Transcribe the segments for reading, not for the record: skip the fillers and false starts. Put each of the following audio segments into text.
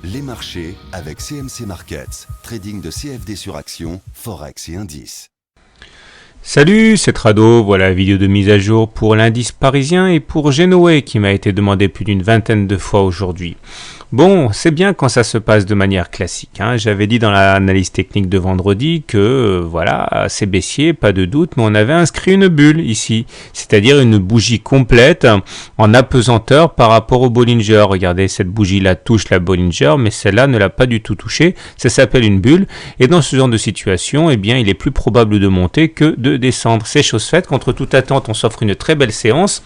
Les marchés avec CMC Markets, trading de CFD sur action, Forex et indices. Salut, c'est Trado, voilà la vidéo de mise à jour pour l'indice parisien et pour Genoa qui m'a été demandé plus d'une vingtaine de fois aujourd'hui. Bon, c'est bien quand ça se passe de manière classique, hein. J'avais dit dans l'analyse technique de vendredi que voilà, c'est baissier, pas de doute, mais on avait inscrit une bulle ici, c'est-à-dire une bougie complète en apesanteur par rapport au Bollinger. Regardez, cette bougie-là touche la Bollinger, mais celle-là ne l'a pas du tout touchée, ça s'appelle une bulle, et dans ce genre de situation, eh bien, il est plus probable de monter que de descendre. C'est chose faite, contre toute attente, on s'offre une très belle séance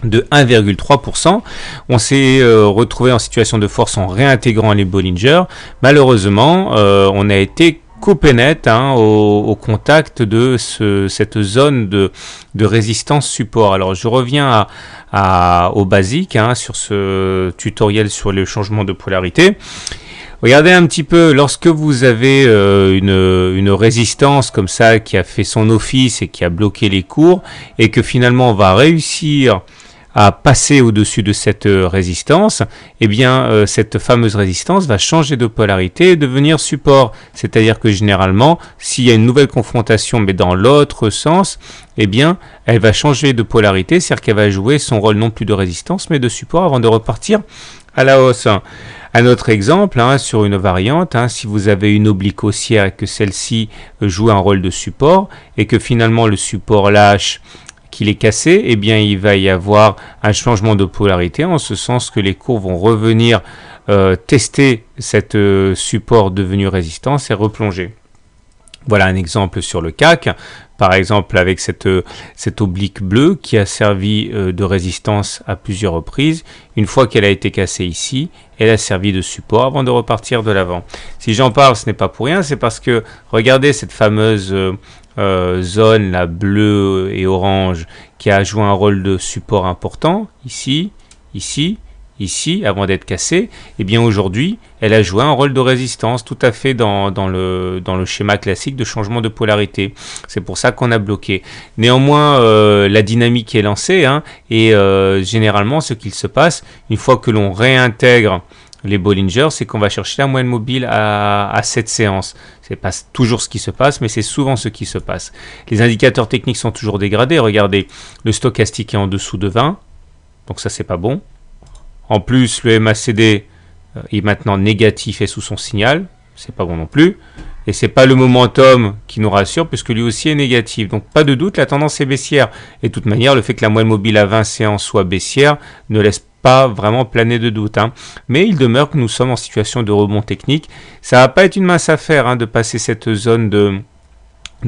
de 1,3%. On s'est retrouvé en situation de force en réintégrant les Bollinger. Malheureusement, on a été coupé net au contact de cette zone de résistance support. Alors je reviens au basique sur ce tutoriel sur le changement de polarité. Regardez un petit peu, lorsque vous avez une résistance comme ça qui a fait son office et qui a bloqué les cours et que finalement on va réussir à passer au-dessus de cette résistance, eh bien cette fameuse résistance va changer de polarité et devenir support. C'est-à-dire que généralement, s'il y a une nouvelle confrontation mais dans l'autre sens, eh bien elle va changer de polarité, c'est-à-dire qu'elle va jouer son rôle non plus de résistance mais de support avant de repartir à la hausse. Un autre exemple, sur une variante, si vous avez une oblique haussière et que celle-ci joue un rôle de support et que finalement le support lâche, qu'il est cassé, eh bien il va y avoir un changement de polarité en ce sens que les cours vont revenir tester cette support devenu résistance et replonger. Voilà un exemple sur le CAC, par exemple avec cette oblique bleue qui a servi de résistance à plusieurs reprises. Une fois qu'elle a été cassée ici, elle a servi de support avant de repartir de l'avant. Si j'en parle, ce n'est pas pour rien, c'est parce que regardez cette fameuse zone là, bleue et orange qui a joué un rôle de support important, ici, ici, ici, avant d'être cassée, et bien aujourd'hui, elle a joué un rôle de résistance tout à fait dans le schéma classique de changement de polarité. C'est pour ça qu'on a bloqué. Néanmoins, la dynamique est lancée, et généralement, ce qu'il se passe, une fois que l'on réintègre les Bollinger, c'est qu'on va chercher la moyenne mobile à cette séance. C'est pas toujours ce qui se passe, mais c'est souvent ce qui se passe. Les indicateurs techniques sont toujours dégradés. Regardez, le stochastique est en dessous de 20, donc ça c'est pas bon. En plus, le MACD est maintenant négatif et sous son signal, c'est pas bon non plus. Et c'est pas le momentum qui nous rassure, puisque lui aussi est négatif. Donc pas de doute, la tendance est baissière. Et de toute manière, le fait que la moyenne mobile à 20 séances soit baissière ne laisse pas vraiment planer de doute. Mais il demeure que nous sommes en situation de rebond technique. Ça va pas être une mince affaire de passer cette zone de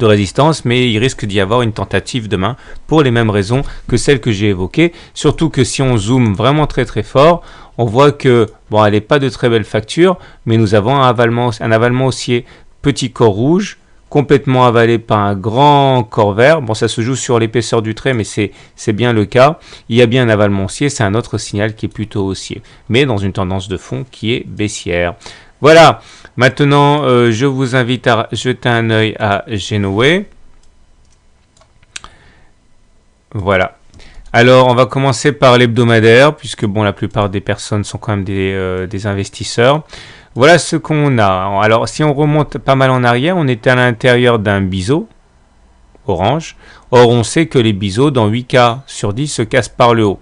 résistance, mais il risque d'y avoir une tentative demain pour les mêmes raisons que celles que j'ai évoquées. Surtout que si on zoome vraiment très très fort, on voit que, bon, elle n'est pas de très belle facture, mais nous avons un avalement haussier. Petit corps rouge, complètement avalé par un grand corps vert. Bon, ça se joue sur l'épaisseur du trait, mais c'est bien le cas. Il y a bien un avalement haussier, c'est un autre signal qui est plutôt haussier, mais dans une tendance de fond qui est baissière. Voilà, maintenant je vous invite à jeter un œil à Genoa. Voilà. Alors on va commencer par l'hebdomadaire, puisque bon, la plupart des personnes sont quand même des investisseurs. Voilà ce qu'on a. Alors si on remonte pas mal en arrière, on était à l'intérieur d'un biseau orange. Or on sait que les biseaux dans 8 cas sur 10 se cassent par le haut.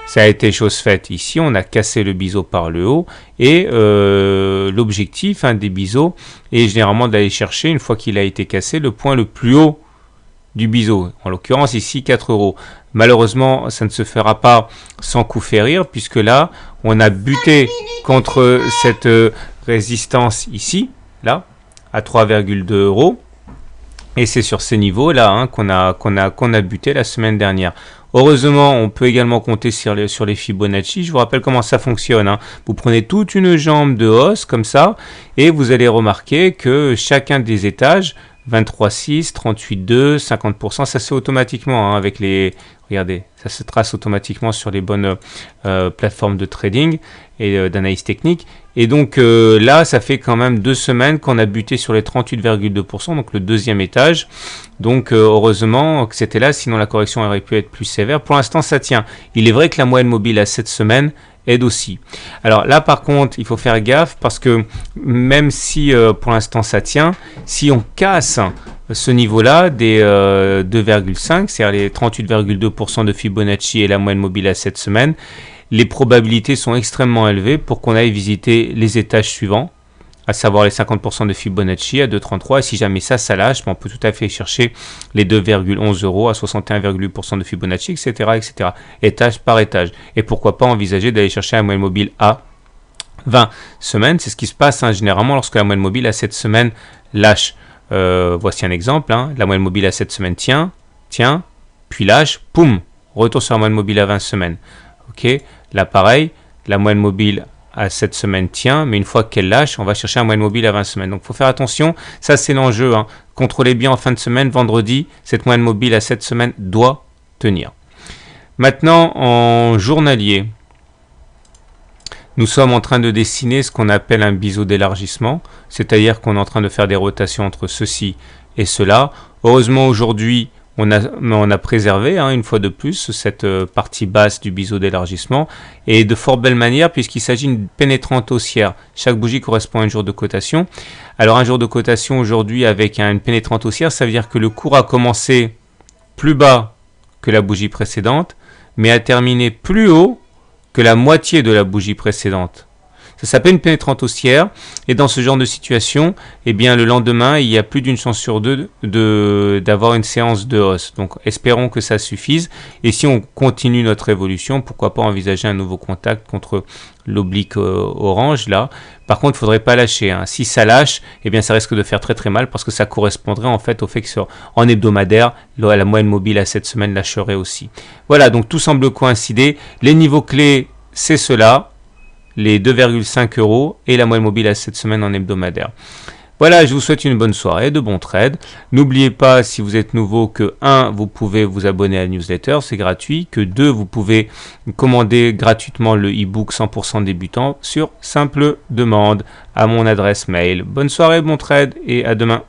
Ça a été chose faite ici, on a cassé le biseau par le haut et l'objectif des biseaux est généralement d'aller chercher, une fois qu'il a été cassé, le point le plus haut du biseau, en l'occurrence ici 4 €. Malheureusement, ça ne se fera pas sans coup férir, puisque là, on a buté contre cette résistance ici, là, à 3,2 €. Et c'est sur ces niveaux-là qu'on a buté la semaine dernière. Heureusement, on peut également compter sur les Fibonacci. Je vous rappelle comment ça fonctionne. Vous prenez toute une jambe de hausse comme ça, et vous allez remarquer que chacun des étages, 23,6, 38,2, 50%, ça se fait automatiquement avec les... Regardez, ça se trace automatiquement sur les bonnes plateformes de trading et d'analyse technique. Et donc là, ça fait quand même 2 semaines qu'on a buté sur les 38,2%, donc le deuxième étage. Donc heureusement que c'était là, sinon la correction aurait pu être plus sévère. Pour l'instant, ça tient. Il est vrai que la moyenne mobile à cette semaine aide aussi. Alors là par contre il faut faire gaffe parce que même si pour l'instant ça tient, si on casse ce niveau-là des 2,5, c'est-à-dire les 38,2% de Fibonacci et la moyenne mobile à 7 semaines, les probabilités sont extrêmement élevées pour qu'on aille visiter les étages suivants, à savoir les 50% de Fibonacci à 2,33. Et si jamais ça lâche, on peut tout à fait chercher les 2,11 euros à 61,8% de Fibonacci, etc., etc., étage par étage. Et pourquoi pas envisager d'aller chercher la moyenne mobile à 20 semaines. C'est ce qui se passe généralement lorsque la moyenne mobile à 7 semaines lâche. Voici un exemple, la moyenne mobile à 7 semaines tient, puis lâche, poum, retour sur la moyenne mobile à 20 semaines. Ok, là pareil, la moyenne mobile à 7 semaines tient, mais une fois qu'elle lâche, on va chercher la moyenne mobile à 20 semaines. Donc il faut faire attention, ça c'est l'enjeu. Contrôlez bien en fin de semaine, vendredi, cette moyenne mobile à 7 semaines doit tenir. Maintenant, en journalier, nous sommes en train de dessiner ce qu'on appelle un biseau d'élargissement, c'est-à-dire qu'on est en train de faire des rotations entre ceci et cela. Heureusement aujourd'hui, on a préservé une fois de plus cette partie basse du biseau d'élargissement et de fort belle manière puisqu'il s'agit d'une pénétrante haussière. Chaque bougie correspond à un jour de cotation. Alors un jour de cotation aujourd'hui avec une pénétrante haussière, ça veut dire que le cours a commencé plus bas que la bougie précédente, mais a terminé plus haut que la moitié de la bougie précédente. Ça s'appelle une pénétrante haussière et dans ce genre de situation, eh bien, le lendemain, il y a plus d'une chance sur deux d'avoir une séance de hausse. Donc espérons que ça suffise et si on continue notre évolution, pourquoi pas envisager un nouveau contact contre l'oblique orange là. Par contre, il ne faudrait pas lâcher. Si ça lâche, eh bien, ça risque de faire très très mal parce que ça correspondrait en fait au fait que en hebdomadaire, la moyenne mobile à 7 semaines lâcherait aussi. Voilà, donc tout semble coïncider. Les niveaux clés, c'est cela. Les 2,5 euros et la moyenne mobile à 7 semaines en hebdomadaire. Voilà, je vous souhaite une bonne soirée, de bons trades. N'oubliez pas, si vous êtes nouveau, que 1, vous pouvez vous abonner à la newsletter, c'est gratuit, que 2, vous pouvez commander gratuitement le e-book 100% débutant sur simple demande à mon adresse mail. Bonne soirée, bon trade et à demain.